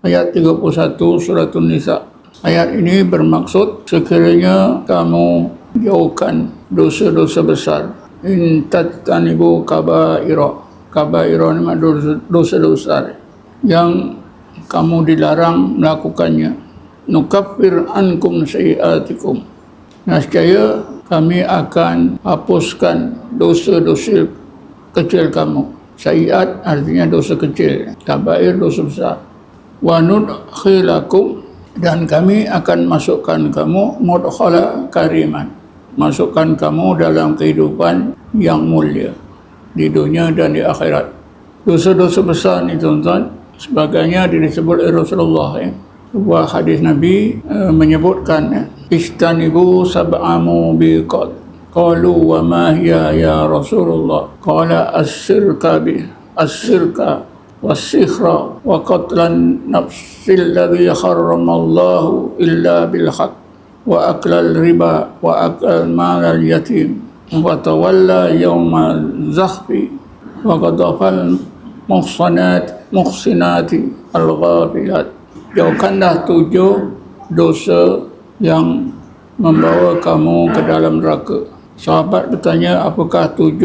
ayat 31 surah An-Nisa. Ayat ini bermaksud sekiranya kamu jauhkan dosa-dosa besar. In tajtanibu kabaira. Kabaira ni makna dosa-dosa besar yang kamu dilarang melakukannya. Nukaffir ankum sayiatikum. Nescaya kami akan hapuskan dosa-dosa kecil kamu. Sayiat artinya dosa kecil, kabair dosa besar. Wa nudkhilakum, dan kami akan masukkan kamu mudkhala kariman, masukkan kamu dalam kehidupan yang mulia di dunia dan di akhirat. Dosa-dosa besar ni tuan-tuan, sebagainya disebut oleh Rasulullah. Sebuah hadis Nabi menyebutkan, istanibu sab'a mubiqat. Qalu wa ma hiya ya Rasulullah? Qala as-sirka was-sikhra wa qatlan nafsil ladzi harramallahu illa bil haqq wa aklal riba wa akal malal yatim wa tawalla yawmal zahfi wa qadafal muhsinati al-ghafilat. Jauhkanlah 7 dosa yang membawa kamu ke dalam neraka. Sahabat bertanya, apakah 7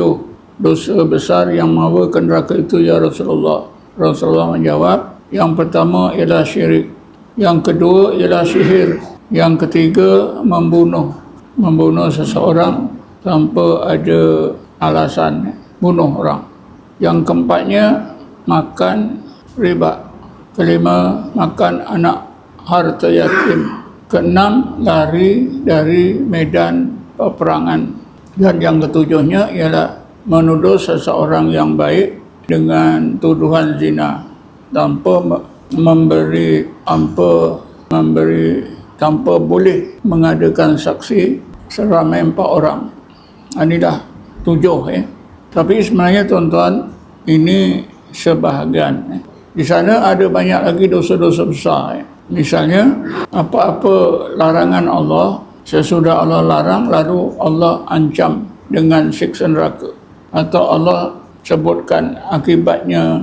dosa besar yang membawa ke neraka itu ya Rasulullah? Rasulullah menjawab, yang pertama ialah syirik, yang kedua ialah sihir, yang ketiga membunuh seseorang tanpa ada alasan, bunuh orang, yang keempatnya makan riba, kelima makan anak harta yatim, keenam lari dari medan peperangan, dan yang ketujuhnya ialah menuduh seseorang yang baik dengan tuduhan zina tanpa tanpa boleh mengadakan saksi seramai 4 orang. Inilah 7 Tapi sebenarnya tuan-tuan, ini sebahagian. Di sana ada banyak lagi dosa-dosa besar. Misalnya apa-apa larangan Allah, sesudah Allah larang lalu Allah ancam dengan siksa neraka, atau Allah sebutkan akibatnya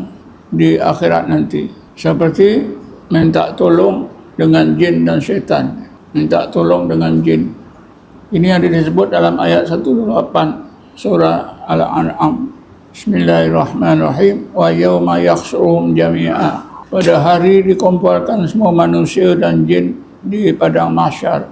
di akhirat nanti, seperti minta tolong dengan jin dan syaitan. Minta tolong dengan jin ini ada disebut dalam ayat 128 surah Al-An'am. Bismillahirrahmanirrahim. Wa yawma yakhshuruhum jami'a, pada hari dikumpulkan semua manusia dan jin di padang mahsyar.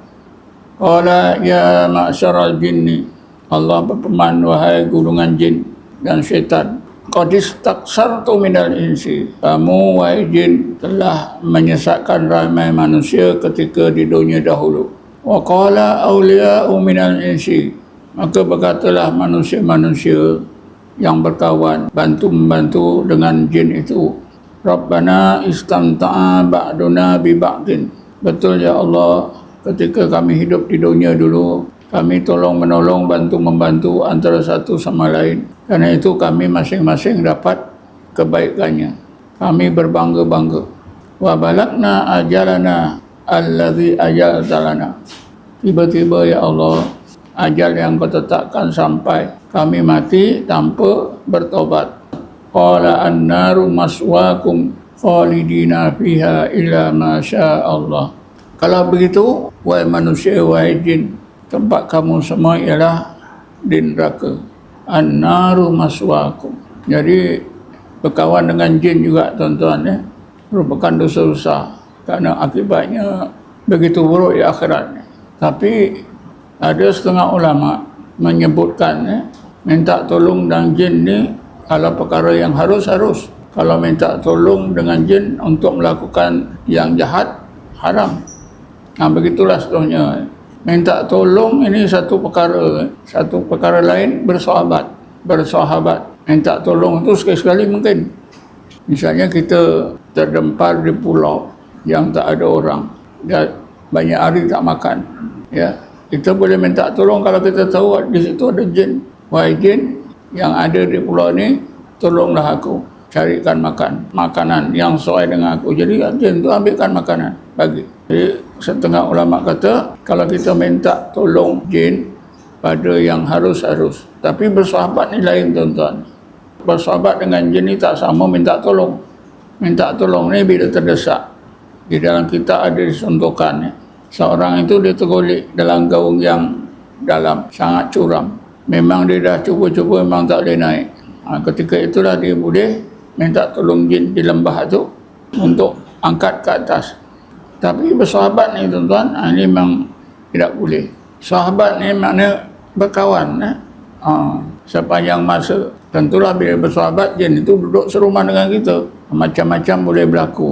Qala ya ma'syaral jinni, Allah berfirman, wahai golongan jin dan syaitan, qad istaksartu minal insi, kamu wahai jin telah menyesatkan ramai manusia ketika di dunia dahulu. Wa qala awliya'u minal insi, maka berkatalah manusia-manusia yang berkawan, bantu-membantu dengan jin itu, Rabbana istamta'a ba'duna bi ba'din, betul ya Allah, ketika kami hidup di dunia dulu, kami tolong-menolong, bantu-membantu antara satu sama lain. Karena itu kami masing-masing dapat kebaikannya. Kami berbangga-bangga. Wa balagna ajalana allazi ajaltalana. Tiba-tiba ya Allah, ajal yang kau tetapkan sampai. Kami mati tanpa bertobat. Qala an-naru maswaakum khalidina fiha illa ma syaa Allah. Kalau begitu, wahai manusia, wahai jin, tempat kamu semua ialah di neraka. An-naru maswaakum. Jadi berkawan dengan jin juga tuan-tuan merupakan dosa besar, kerana akibatnya begitu buruk di akhirat. Tapi ada setengah ulama menyebutkan minta tolong dengan jin ni kalau perkara yang harus. Kalau minta tolong dengan jin untuk melakukan yang jahat, haram. Begitulah seterusnya. Minta tolong ini satu perkara lain bersahabat. Minta tolong itu sekali-sekali mungkin. Misalnya kita terdempar di pulau yang tak ada orang, dan banyak hari tak makan, kita boleh minta tolong kalau kita tahu di situ ada jin. Wahai jin yang ada di pulau ni, tolonglah aku carikan makanan yang sesuai dengan aku. Jadi jin tu ambilkan makanan bagi. Jadi setengah ulama kata kalau kita minta tolong jin pada yang harus, tapi bersahabat ni lain tuan-tuan. Bersahabat dengan jin ni tak sama minta tolong. Minta tolong ni bila terdesak. Di dalam kitab ada dicontohkan seorang itu dia tergolek dalam gaung yang dalam, sangat curam. Memang dia dah cuba-cuba memang tak boleh naik. Ketika itulah dia boleh minta tolong jin di lembah tu untuk angkat ke atas. Tapi bersahabat ni tuan-tuan, ini memang tidak boleh. Sahabat ni makna berkawan sepanjang masa. Tentulah bila bersahabat, jin itu duduk serumah dengan kita. Macam-macam boleh berlaku